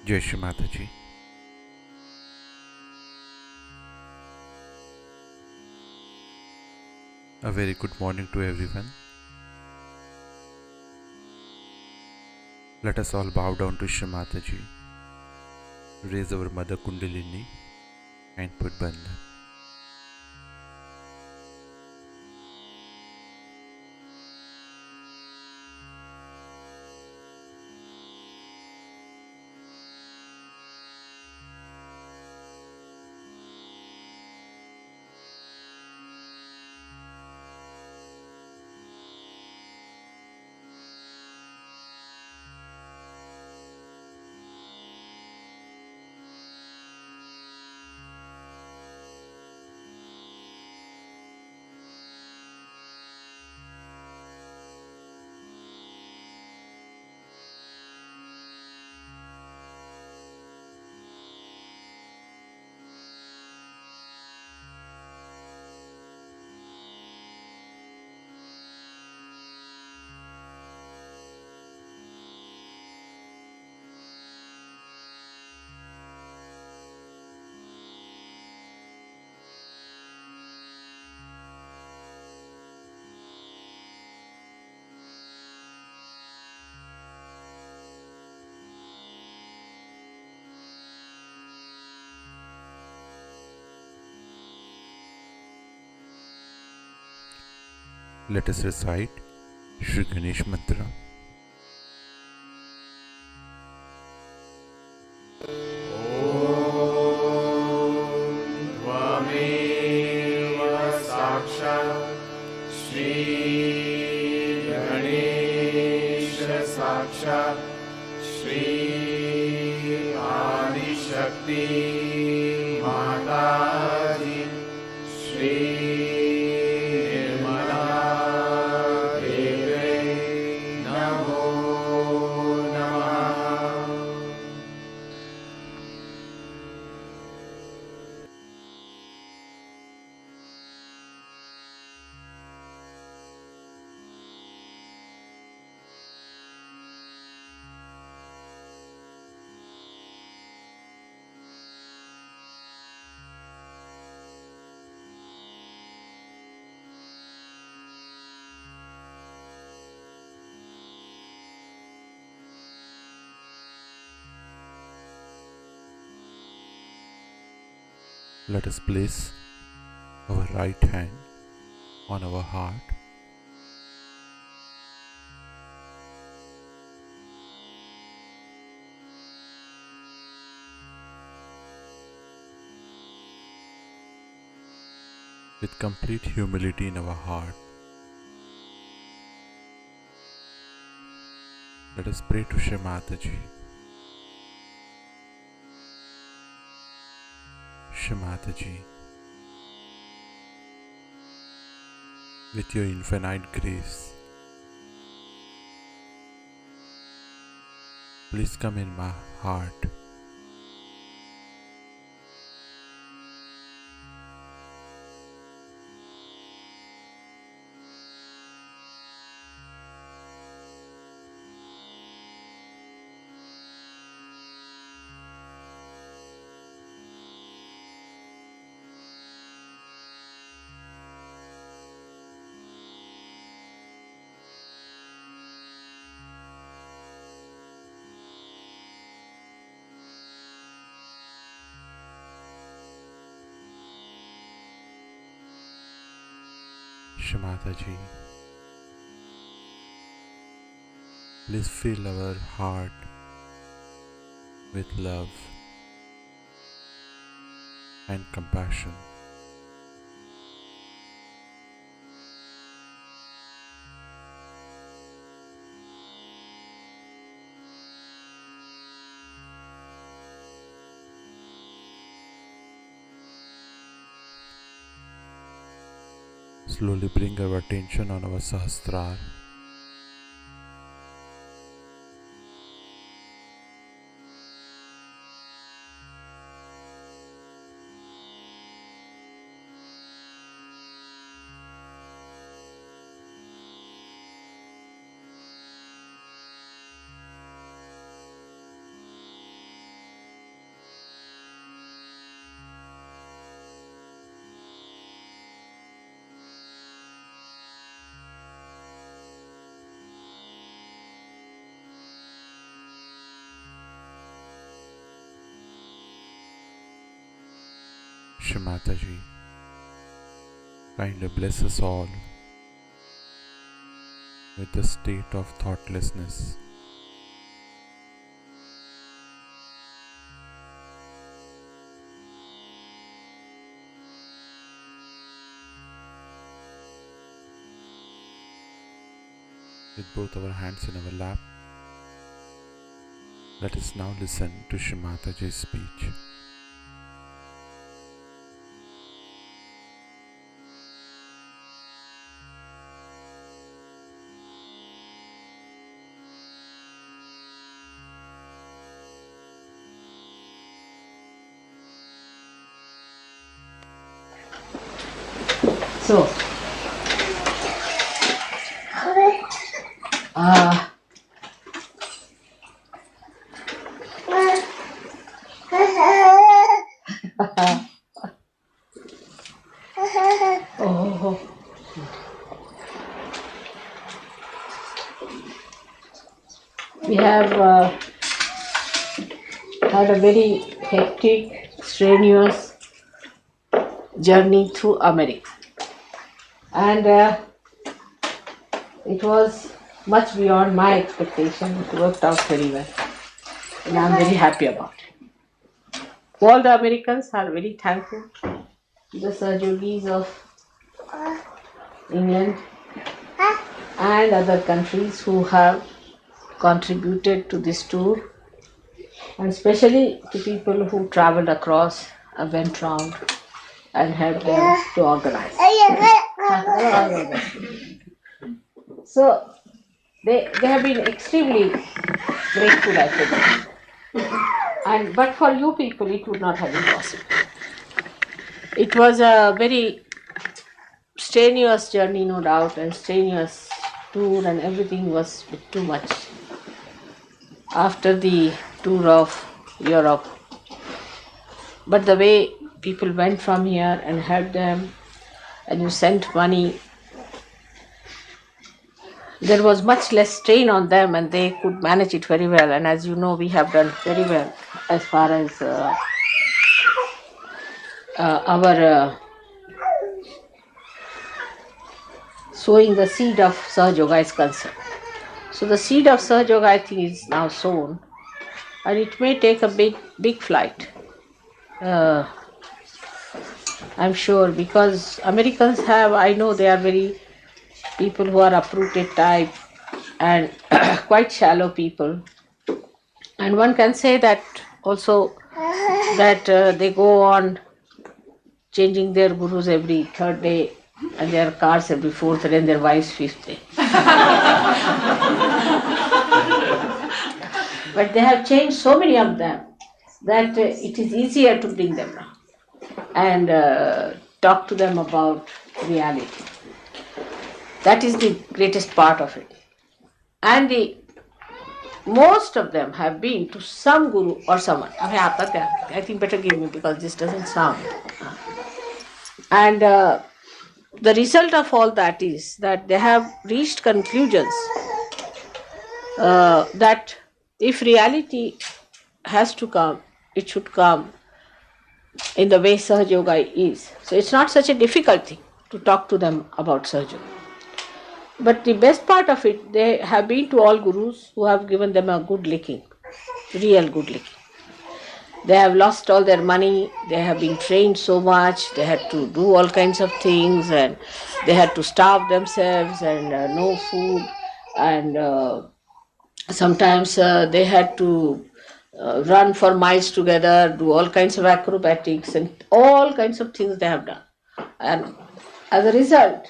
Jai Shri Mataji. A very good morning to everyone. Let us all bow down to Shri Mataji, raise our Mother Kundalini and put Bandhan. Let us recite Shri Ganesh Mantra. साक्षात् श्री आदिशक्ति माताजी श्री निर्मला देवे नमो नमः। Let us place our right hand on our heart. With complete humility in our heart, let us pray to Shri Mataji. Shri Mataji, with your infinite grace, please come in my heart. Shri Mataji, please fill our heart with love and compassion. Slowly bring our attention on our Sahasrara. Shri Mataji, kindly bless us all with the state of thoughtlessness. With both our hands in our lap, let us now listen to Shri Mataji's speech. So, oh, we have had a very hectic, strenuous journey through America. And It was much beyond my expectation. It worked out very well, and I'm very happy about it. All the Americans are very thankful to the Sahajogis of England and other countries who have contributed to this tour, and especially to people who traveled across and went round and helped them to organize. So they have been extremely grateful, I think. And but for you people, it would not have been possible. It was a very strenuous journey, no doubt, and strenuous tour, and everything was a bit too much after the tour of Europe. But the way people went from here and helped them, and you sent money, there was much less strain on them, and they could manage it very well. And as you know, we have done very well as far as our sowing the seed of Sahaja is concerned. So the seed of Sahaja, I think, is now sown, and it may take a big flight. I'm sure, because Americans have, I know they are very people who are uprooted type and quite shallow people. And one can say that also that they go on changing their gurus every third day and their cars every fourth day and their wives fifth day. But they have changed so many of them that it is easier to bring them now and talk to them about reality. That is the greatest part of it. And most of them have been to some guru or someone. I think better give me because this doesn't sound. And the result of all that is that they have reached conclusions that if reality has to come, it should come in the way Sahaja Yoga is. So it's not such a difficult thing to talk to them about Sahaja Yoga. But the best part of it, they have been to all gurus who have given them a good licking, real good licking. They have lost all their money, they have been trained so much, they had to do all kinds of things, and they had to starve themselves and no food, and sometimes they had to run for miles together, do all kinds of acrobatics and all kinds of things they have done. And as a result,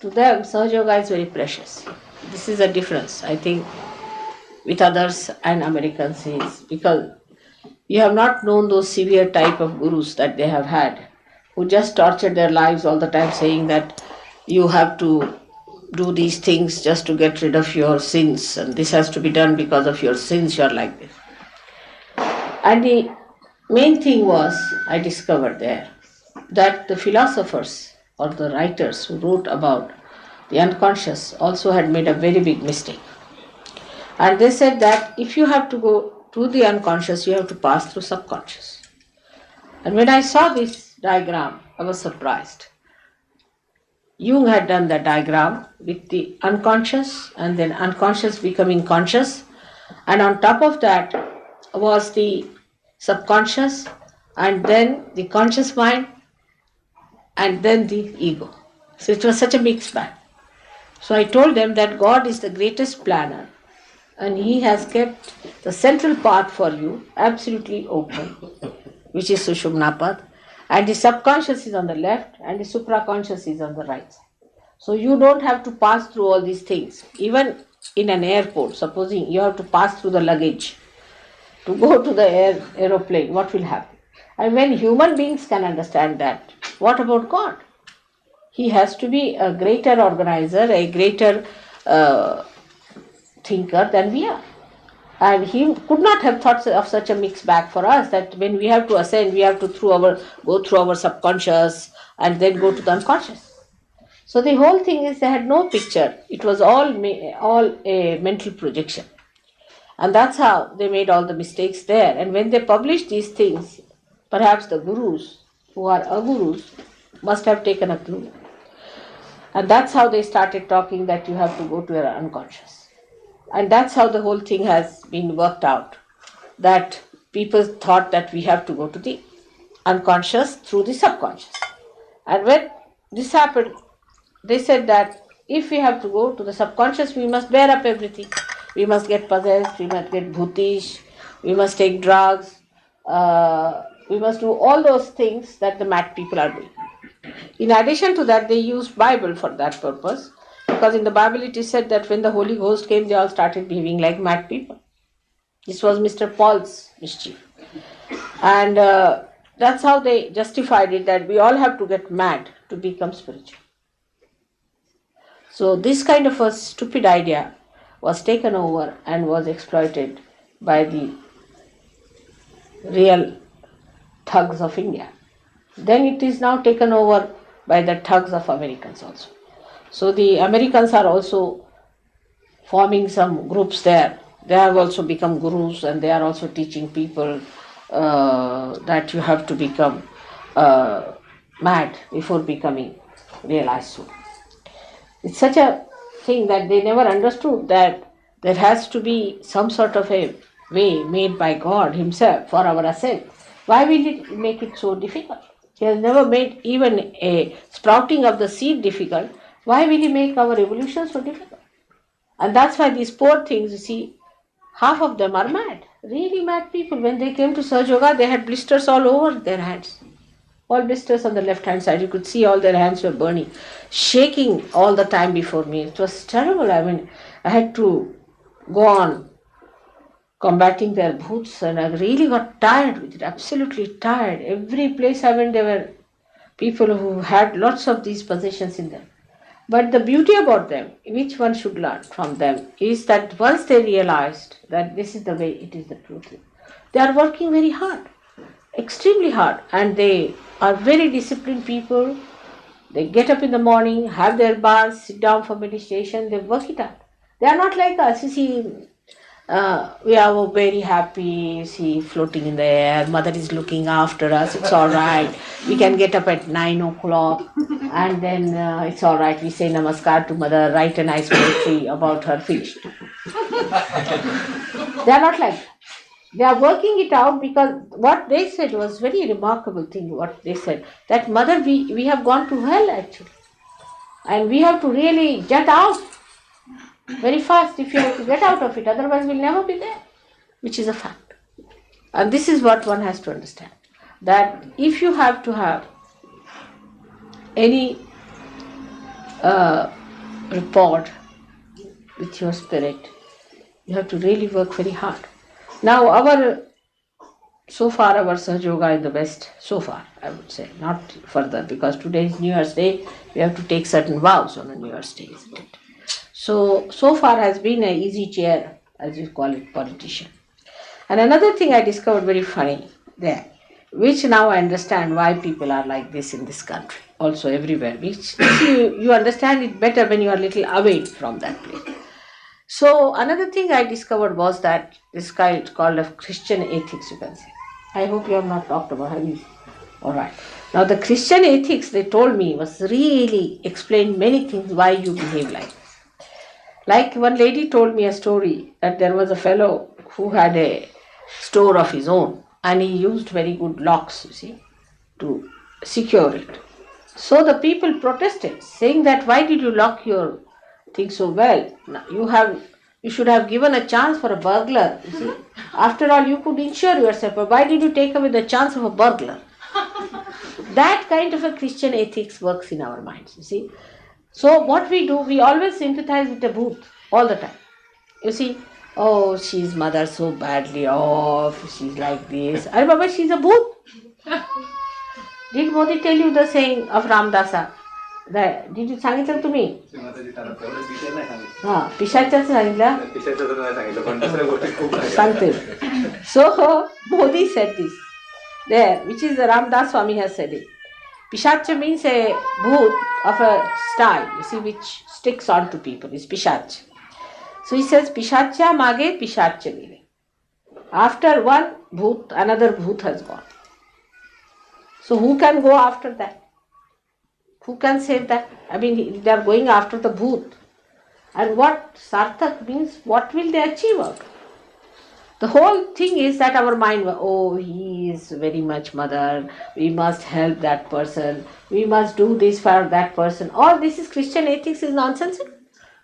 to them, Sahaja Yoga is very precious. This is a difference, I think, with others and Americans is because you have not known those severe type of gurus that they have had, who just tortured their lives all the time saying that you have to do these things just to get rid of your sins, and this has to be done because of your sins, you are like this. And the main thing was, I discovered there, that the philosophers or the writers who wrote about the unconscious also had made a very big mistake. And they said that if you have to go to the unconscious, you have to pass through subconscious. And when I saw this diagram, I was surprised. Jung had done that diagram with the unconscious and then unconscious becoming conscious, and on top of that was the subconscious and then the conscious mind and then the ego. So it was such a mixed bag. So I told them that God is the greatest planner and He has kept the central path for you absolutely open, which is Sushumna path, and the subconscious is on the left and the supraconscious is on the right side. So you don't have to pass through all these things. Even in an airport, supposing you have to pass through the luggage to go to the aeroplane, what will happen? And when human beings can understand that, what about God? He has to be a greater organizer, a greater thinker than we are. And He could not have thought of such a mixed bag for us that when we have to ascend, we have to go through our subconscious and then go to the unconscious. So the whole thing is they had no picture. It was all a mental projection. And that's how they made all the mistakes there. And when they published these things, perhaps the gurus who are agurus must have taken a clue. And that's how they started talking that you have to go to your unconscious. And that's how the whole thing has been worked out. That people thought that we have to go to the unconscious through the subconscious. And when this happened, they said that if we have to go to the subconscious, we must bear up everything. We must get possessed, we must get bhutish, we must take drugs, we must do all those things that the mad people are doing. In addition to that, they used Bible for that purpose, because in the Bible it is said that when the Holy Ghost came, they all started behaving like mad people. This was Mr. Paul's mischief. And that's how they justified it, that we all have to get mad to become spiritual. So this kind of a stupid idea was taken over and was exploited by the real thugs of India. Then it is now taken over by the thugs of Americans also. So the Americans are also forming some groups there. They have also become gurus, and they are also teaching people that you have to become mad before becoming realized soul. It's such a thing that they never understood, that there has to be some sort of a way made by God Himself for our ascent. Why will it make it so difficult? He has never made even a sprouting of the seed difficult. Why will He make our evolution so difficult? And that's why these poor things, you see, half of them are mad, really mad people. When they came to Sahaja Yoga, they had blisters all over their hands. All blisters on the left hand side. You could see all their hands were burning, shaking all the time before me. It was terrible. I mean, I had to go on combating their bhoots, and I really got tired with it, absolutely tired. Every place I went, there were people who had lots of these possessions in them. But the beauty about them, which one should learn from them, is that once they realized that this is the way, it is the truth, they are working very hard, extremely hard, and they are very disciplined people. They get up in the morning, have their baths, sit down for meditation, they work it out. They are not like us. You see, we are very happy, see, floating in the air, mother is looking after us, it's all right. We can get up at 9 o'clock and then it's all right. We say namaskar to mother, write a nice poetry about her, finished. They are not like that. They are working it out, because what they said was very remarkable thing. What they said, that mother, we have gone to hell actually, and we have to really get out very fast if you have to get out of it, otherwise we'll never be there, which is a fact. And this is what one has to understand, that if you have to have any rapport with your spirit, you have to really work very hard. Now so far our Sahaja Yoga is the best, so far I would say, not further, because today is New Year's Day, we have to take certain vows on a New Year's Day, isn't it? So far has been an easy chair, as you call it, politician. And another thing I discovered very funny there, which now I understand why people are like this in this country, also everywhere, which you understand it better when you are a little away from that place. So another thing I discovered was that this guy called a Christian ethics, you can say. I hope you have not talked about, have you? All right. Now the Christian ethics, they told me, was really explained many things why you behave like this. Like one lady told me a story that there was a fellow who had a store of his own, and he used very good locks, you see, to secure it. So the people protested, saying that why did you lock your thing so well? You should have given a chance for a burglar, you see. After all, you could insure yourself, but why did you take away the chance of a burglar? That kind of a Christian ethics works in our minds, you see. So what we do, we always sympathize with the bhoot all the time. You see, oh, she's mother so badly off, she's like this. Arey Baba, she's a bhoot. Did Modi tell you the saying of Ramdasa? Did you सांगितलं तुम्ही? पिशाच्याच सांगितलं? सांगते. So Modi said this there, which is Ramdas Swami has said it. Pishacha means a bhoot of a style, you see, which sticks on to people, is Pishach. So he says, Pishacha mage Pishacha gire. After one bhoot, another bhoot has gone. So who can go after that? Who can save that? I mean, they are going after the bhoot. And what sarthak means, what will they achieve out? The whole thing is that our mind, oh, he is very much mother, we must help that person, we must do this for that person. All this is Christian ethics is nonsense.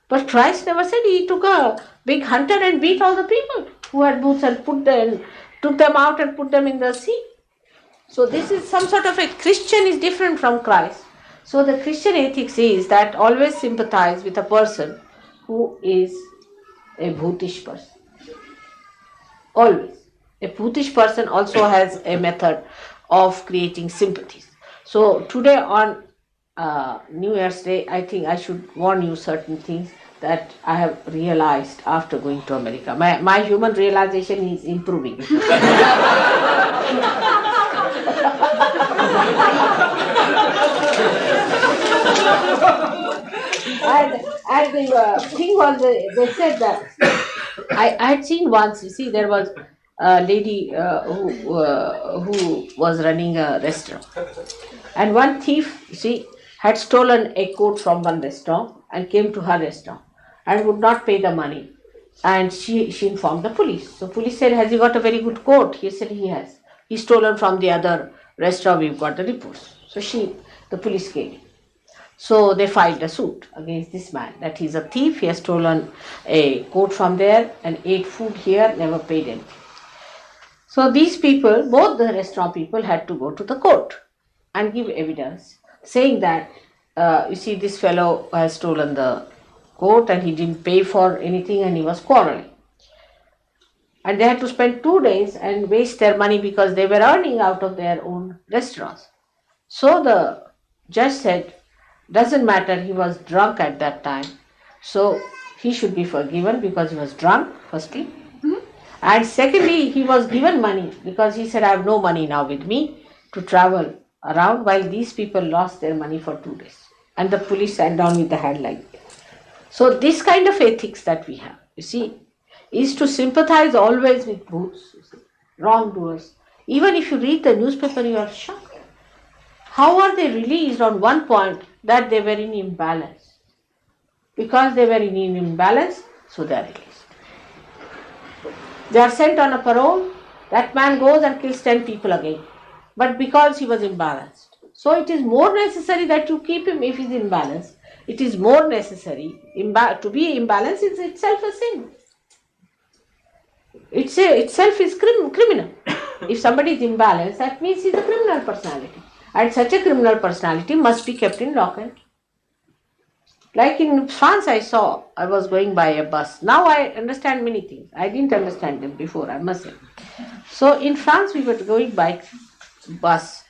But Christ never said. He took a big hunter and beat all the people who had boots and took them out and put them in the sea. So this is some sort of a Christian is different from Christ. So the Christian ethics is that always sympathize with a person who is a bhutish person. Always. A bhutish person also has a method of creating sympathies. So today on New Year's Day, I think I should warn you certain things that I have realized after going to America. My human realization is improving. and the thing was, they said that I had seen once, you see, there was a lady who was running a restaurant. And one thief, you see, had stolen a coat from one restaurant and came to her restaurant and would not pay the money. And she informed the police. So police said, has he got a very good coat? He said he has. He's stolen from the other restaurant, we've got the reports. So the police came. So they filed a suit against this man that he's a thief, he has stolen a coat from there and ate food here, never paid anything. So these people, both the restaurant people, had to go to the court and give evidence saying that, you see, this fellow has stolen the coat and he didn't pay for anything and he was quarreling. And they had to spend 2 days and waste their money because they were earning out of their own restaurants. So the judge said, doesn't matter, he was drunk at that time. So he should be forgiven because he was drunk, firstly. And secondly, he was given money because he said, I have no money now with me to travel around, while these people lost their money for 2 days. And the police sat down with the hand like this. So this kind of ethics that we have, you see, is to sympathize always with bhoots, wrongdoers. Even if you read the newspaper, you are shocked. How are they released on one point that they were in imbalance? Because they were in imbalance, so they are released. They are sent on a parole, that man goes and kills 10 people again. But because he was imbalanced. So it is more necessary that you keep him if he is imbalanced. It is more necessary. To be imbalanced is itself a sin. Itself is criminal. If somebody is imbalanced, that means he is a criminal personality. And such a criminal personality must be kept in lock and key. Like in France, I was going by a bus. Now I understand many things. I didn't understand them before, I must say. So in France, we were going by bus.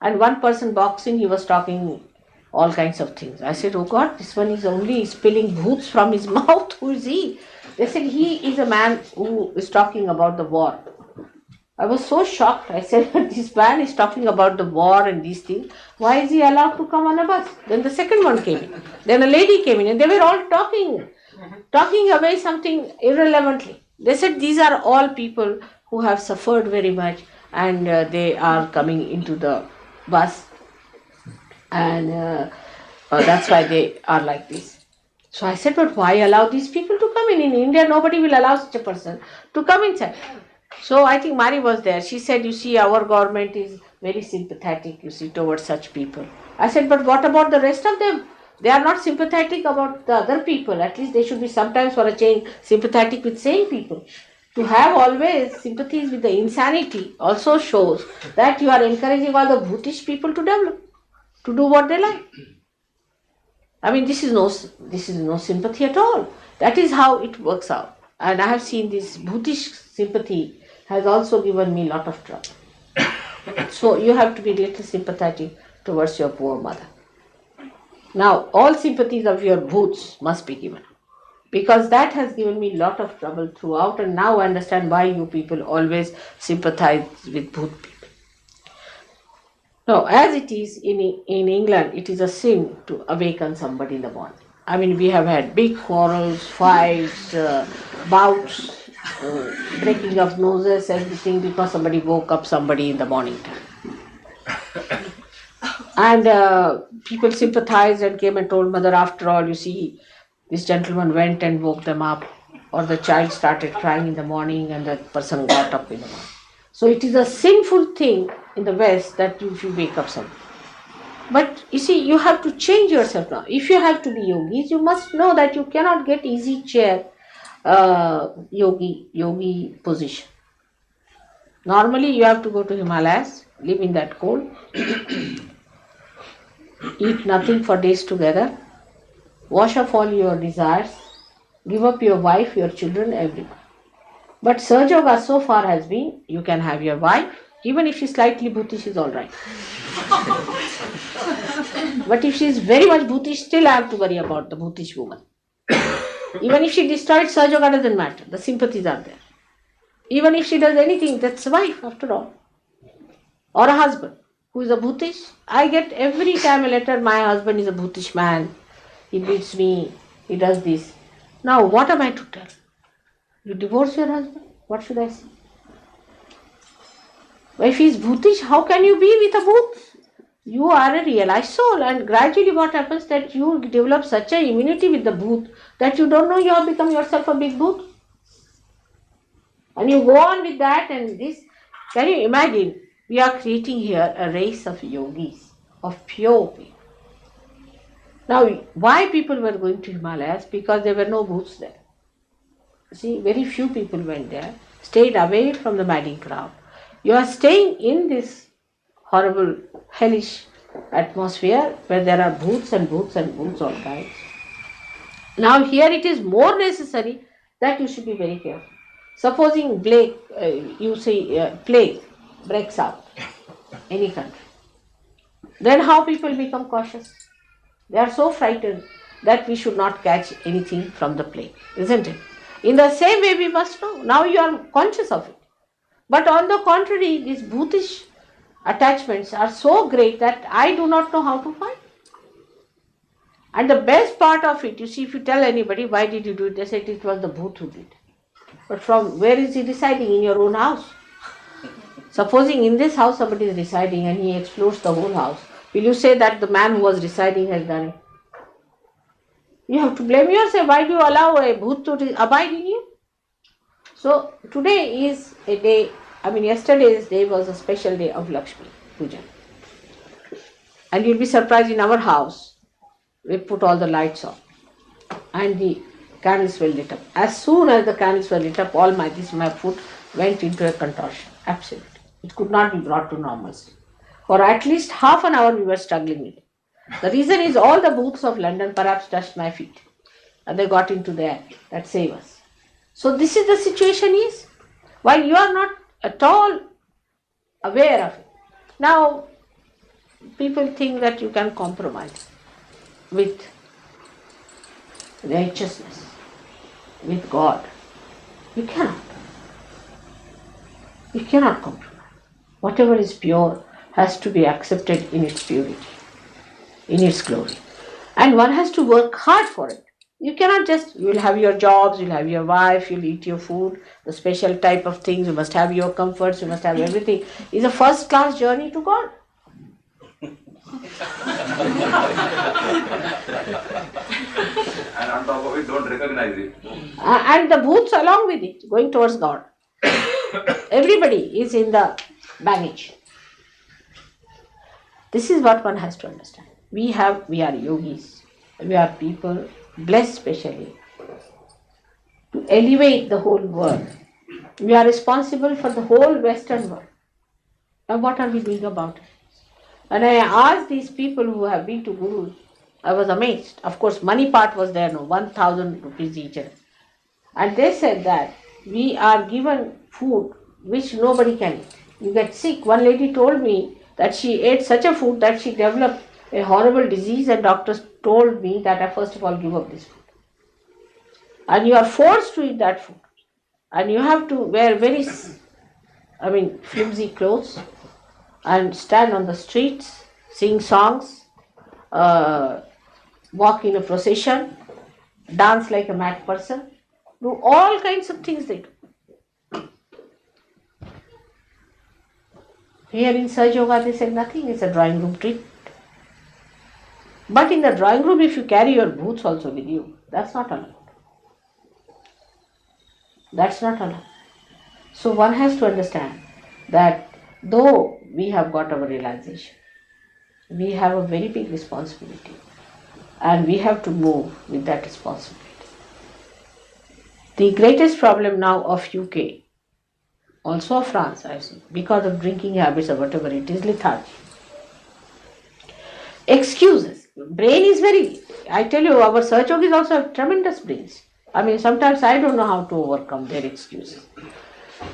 And one person boxing, he was talking all kinds of things. I said, oh God, this one is only spilling bhoots from his mouth. Who is he? They said, he is a man who is talking about the war. I was so shocked. I said, this man is talking about the war and these things. Why is he allowed to come on a bus? Then the second one came in. Then a lady came in and they were all talking away something irrelevantly. They said, these are all people who have suffered very much and they are coming into the bus. And that's why they are like this. So I said, but why allow these people to come in? In India, nobody will allow such a person to come inside. So I think Mari was there. She said, you see, our government is very sympathetic, you see, towards such people. I said, but what about the rest of them? They are not sympathetic about the other people. At least they should be sometimes for a change sympathetic with sane people. To have always sympathies with the insanity also shows that you are encouraging all the bhutish people to develop, to do what they like. I mean, this is no sympathy at all. That is how it works out. And I have seen this bhutish sympathy has also given me a lot of trouble. So you have to be little sympathetic towards your poor mother. Now, all sympathies of your bhoots must be given. Because that has given me a lot of trouble throughout, and now I understand why you people always sympathize with bhoot people. Now, as it is in England, it is a sin to awaken somebody in the morning. I mean, we have had big quarrels, fights, bouts, breaking of noses, everything because somebody woke up somebody in the morning time. And people sympathized and came and told mother, after all, you see, this gentleman went and woke them up, or the child started crying in the morning and the person got up in the morning. So it is a sinful thing in the West that you should wake up somebody. But you see, you have to change yourself now. If you have to be yogis, you must know that you cannot get easy chair yogi position. Normally, you have to go to Himalayas, live in that cold, eat nothing for days together, wash off all your desires, give up your wife, your children, everyone. But Sahaja Yoga so far has been, you can have your wife, even if she's slightly bhutish is alright. But if she is very much bhutish, still I have to worry about the bhutish woman. Even if she destroyed, Sahaja Yoga doesn't matter, the sympathies are there. Even if she does anything, that's a wife after all. Or a husband who is a bhutish. I get every time a letter, my husband is a bhutish man, he beats me, he does this. Now what am I to tell? You divorce your husband? What should I say? If he is bhutish, how can you be with a bhoot? You are a realized soul, and gradually what happens that you develop such an immunity with the bhoot that you don't know you have become yourself a big bhoot. And you go on with that and this. Can you imagine? We are creating here a race of yogis, of pure people. Now, why people were going to Himalayas? Because there were no booths there. See, very few people went there, stayed away from the madding crowd. You are staying in this horrible, hellish atmosphere where there are booths and booths and booths all kinds. Now, here it is more necessary that you should be very careful. Supposing plague breaks out any country, then how people become cautious? They are so frightened that we should not catch anything from the plague, isn't it? In the same way, we must know. Now you are conscious of it. But on the contrary, these bhutish attachments are so great that I do not know how to fight. And the best part of it, you see, if you tell anybody, why did you do it? They say it was the bhoot who did. But from where is he residing? In your own house. Supposing in this house somebody is residing and he explores the whole house, will you say that the man who was residing has done it? You have to blame yourself. Why do you allow a bhoot to abide in you? So today is a day, yesterday's day was a special day of Lakshmi Puja. And you'll be surprised, in our house, we put all the lights on and the candles were lit up. As soon as the candles were lit up, my foot went into a contortion. Absolutely. It could not be brought to normalcy. For at least half an hour we were struggling with it. The reason is all the booths of London perhaps touched my feet and they got into there. That save us. So this is the situation is, while you are not at all aware of it. Now, people think that you can compromise with righteousness, with God. You cannot. You cannot compromise. Whatever is pure has to be accepted in its purity, in its glory. And one has to work hard for it. You cannot just, you will have your jobs, you'll have your wife, you'll eat your food, the special type of things, you must have your comforts, you must have everything. It's a first class journey to God. And on top of it, don't recognize it. And the booths along with it, going towards God. Everybody is in the baggage. This is what one has to understand. We are yogis. We are people blessed specially to elevate the whole world. We are responsible for the whole Western world. Now what are we doing about it? And I asked these people who have been to gurus, I was amazed. Of course, money part was there, 1,000 rupees each. And they said that we are given food which nobody can eat. You get sick. One lady told me that she ate such a food that she developed a horrible disease, and doctors told me that I first of all give up this food. And you are forced to eat that food. And you have to wear very, flimsy clothes and stand on the streets, sing songs, walk in a procession, dance like a mad person, do all kinds of things they do. Here in Sahaja Yoga they said nothing, it's a drawing room treat. But in the drawing room, if you carry your boots also with you, that's not allowed. That's not allowed. So one has to understand that though we have got our realization, we have a very big responsibility and we have to move with that responsibility. The greatest problem now of UK, also of France, I see, because of drinking habits or whatever it is, lethargy. Excuses. Brain is very, I tell you, our search yogis also have tremendous brains. I mean, sometimes I don't know how to overcome their excuses.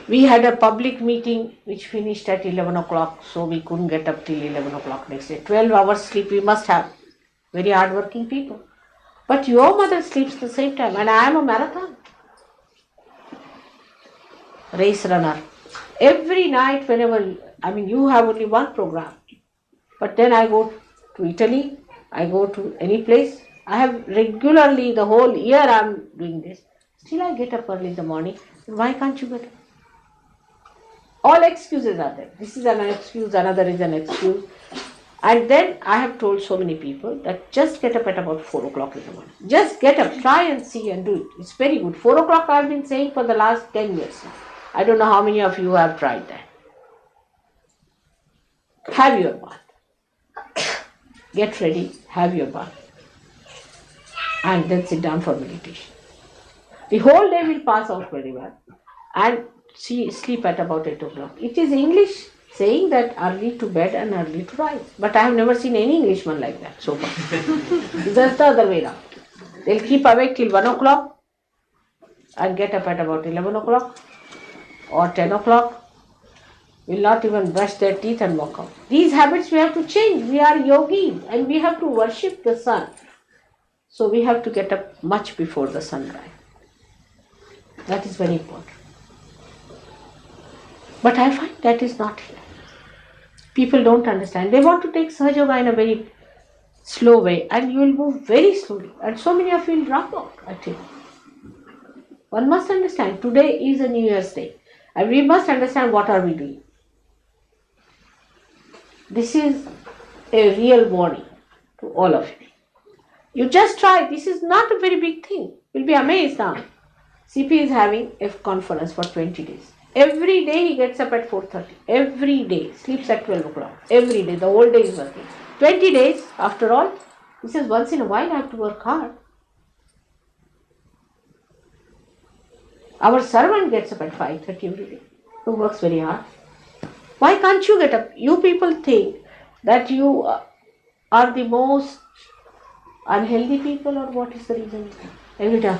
We had a public meeting which finished at 11 o'clock, so we couldn't get up till 11 o'clock next day. 12 hours sleep we must have. Very hardworking people. But your mother sleeps the same time, and I am a marathon race runner. Every night, whenever, I mean, you have only one program, but then I go to Italy, I go to any place. I have regularly, the whole year I am doing this. Still I get up early in the morning. Why can't you get up? All excuses are there. This is an excuse, another is an excuse. And then I have told so many people that just get up at about 4 o'clock in the morning. Just get up, try and see and do it. It's very good. 4 o'clock I have been saying for the last 10 years now. I don't know how many of you have tried that. Have your bath. Get ready, have your bath. And then sit down for meditation. The whole day will pass out very well. And sleep at about 8 o'clock. It is English saying that early to bed and early to rise. But I have never seen any Englishman like that so far. It's just the other way around. They'll keep awake till 1 o'clock and get up at about 11 o'clock or 10 o'clock. Will not even brush their teeth and walk out. These habits we have to change. We are yogis and we have to worship the sun. So we have to get up much before the sunrise. That is very important. But I find that is not here. People don't understand. They want to take Sahaja Yoga in a very slow way and you will move very slowly. And so many of you will drop out, I tell you. One must understand, today is a New Year's Day. And we must understand what are we doing. This is a real warning to all of you. You just try. This is not a very big thing. You'll be amazed now. CP is having a conference for 20 days. Every day he gets up at 4:30. Every day. Sleeps at 12 o'clock. Every day. The whole day is working. 20 days, after all, he says once in a while I have to work hard. Our servant gets up at 5:30 every day. Who works very hard. Why can't you get up? You people think that you are the most unhealthy people, or what is the reason? Every time.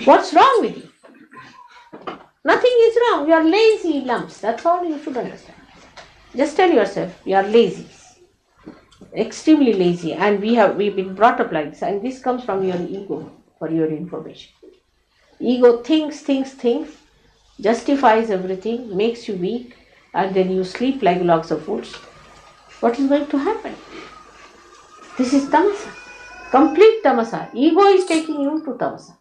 What's wrong with you? Nothing is wrong. You are lazy lumps. That's all you should understand. Just tell yourself you are lazy. Extremely lazy. And we've been brought up like this. And this comes from your ego, for your information. Ego thinks, justifies everything, makes you weak, and then you sleep like logs of wood. What is going to happen? This is tamasa. Complete tamasa. Ego is taking you to tamasa.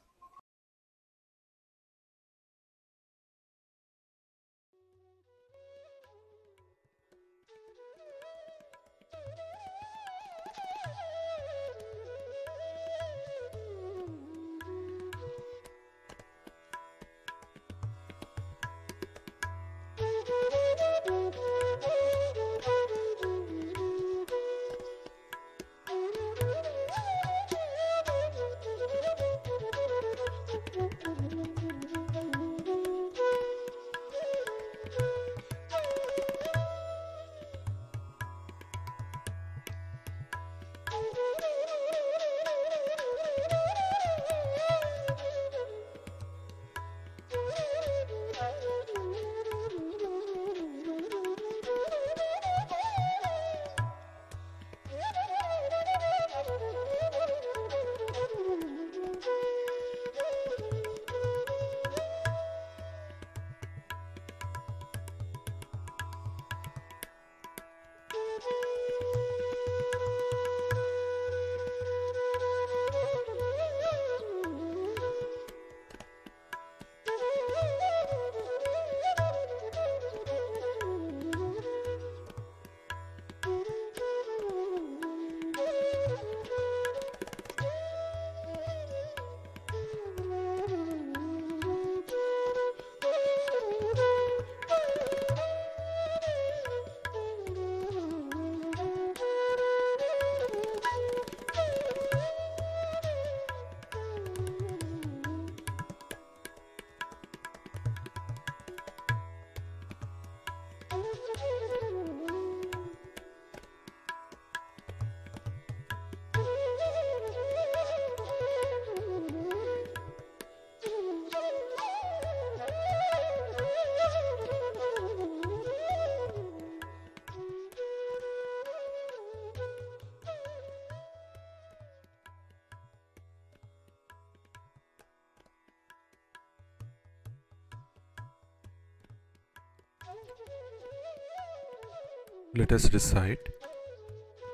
Let us recite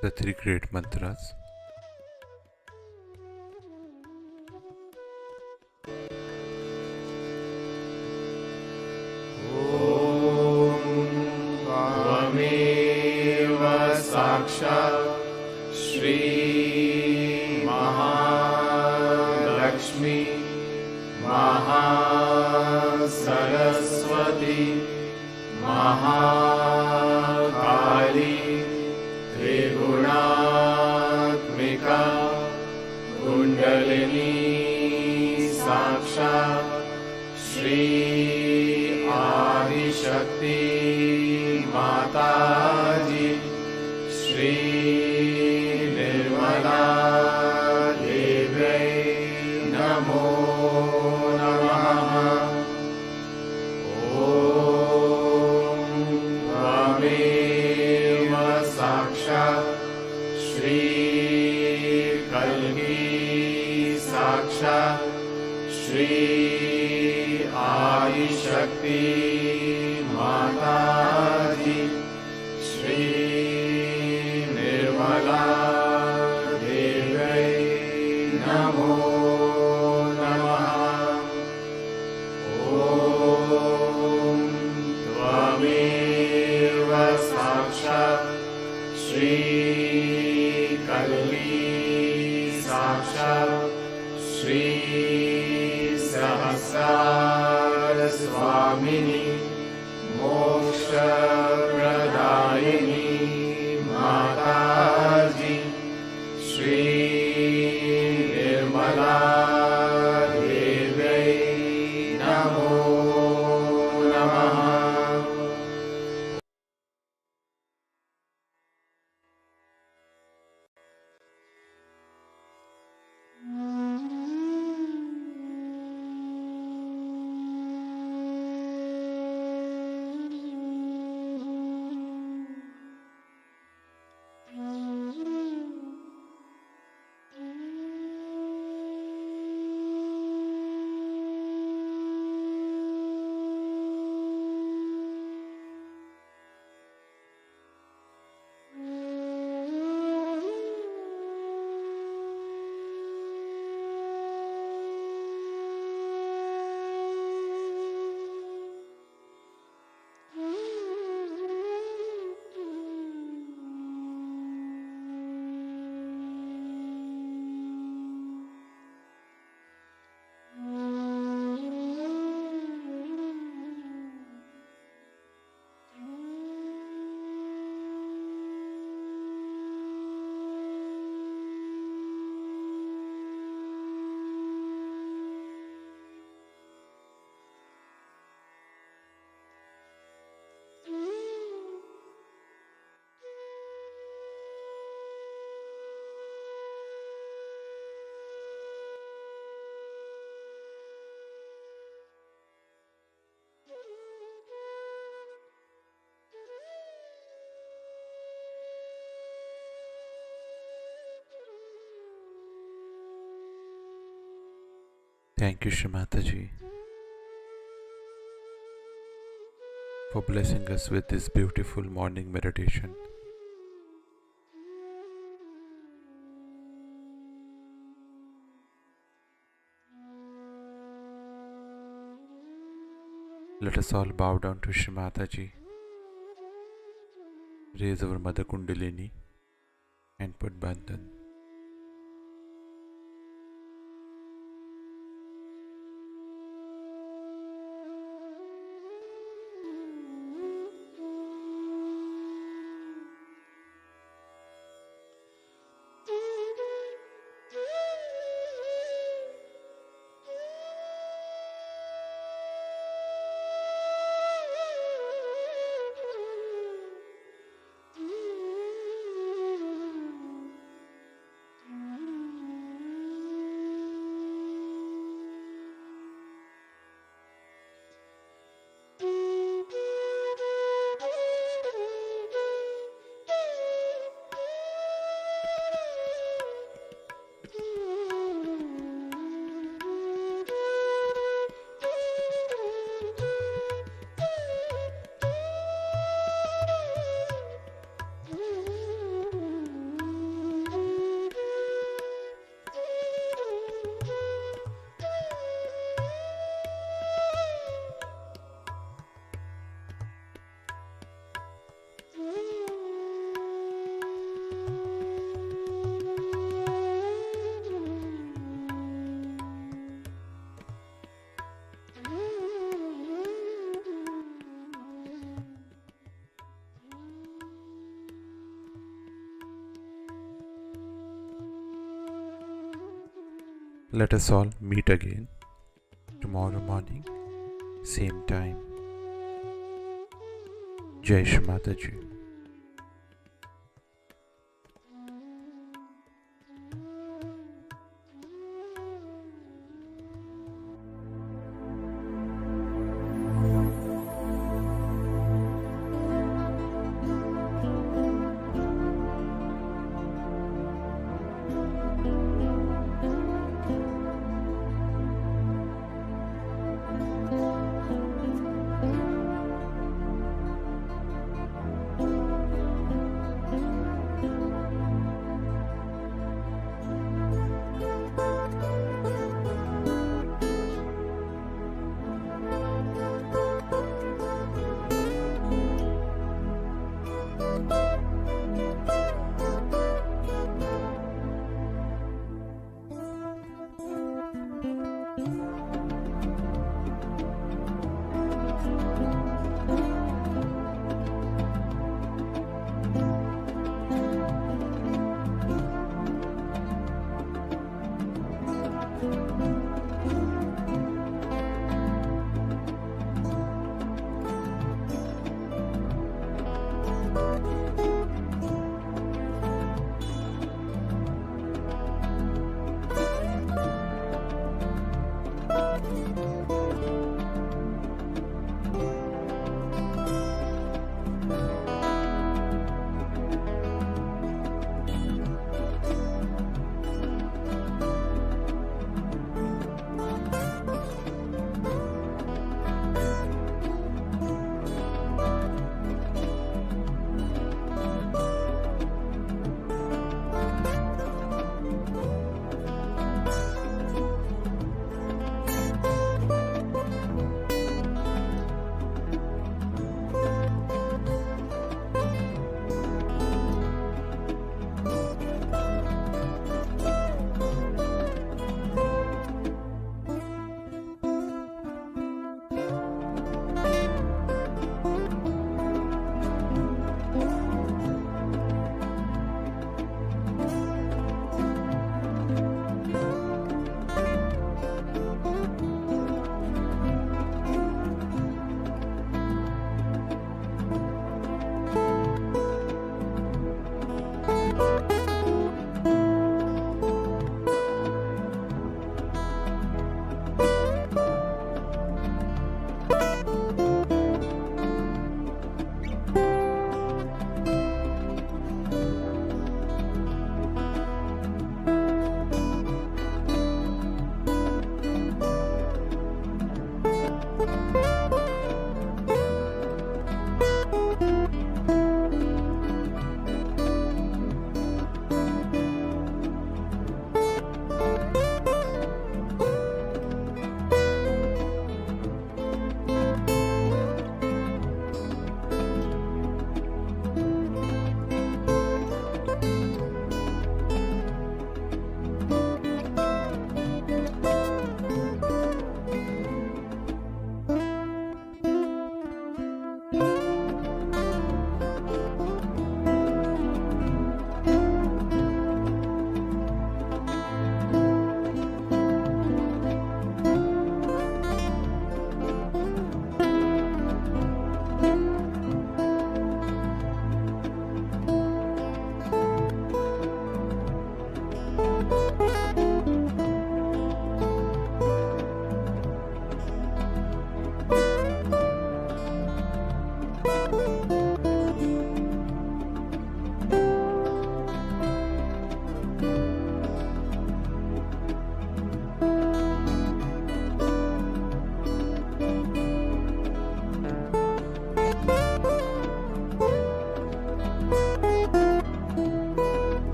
the three great mantras. त्वमेव साक्षात् श्री महालक्ष्मी महासरस्वती महाकाली त्रिगुणात्मिका कुण्डलिनी साक्षात् श्री आदिशक्ति माताजी श्री निर्मला देव्यै नमो नमः। ॐ त्वमेव साक्षात् श्री कल्की साक्षात् श्री आदिशक्ति माताजी श्री निर्मला देव्यै नमो नमः। ॐ त्वमेव साक्षात् श्री कल्की साक्षात् श्री सहस्रार स्वामिनी मोक्षप्रदायिनी माताजी श्री निर्मला देव्यै नमो नमः। Thank you, Shri Mataji, for blessing us with this beautiful morning meditation. Let us all bow down to Shri Mataji, raise our Mother Kundalini and put Bandhan. Let us all meet again tomorrow morning, same time. Jai Shri Mataji.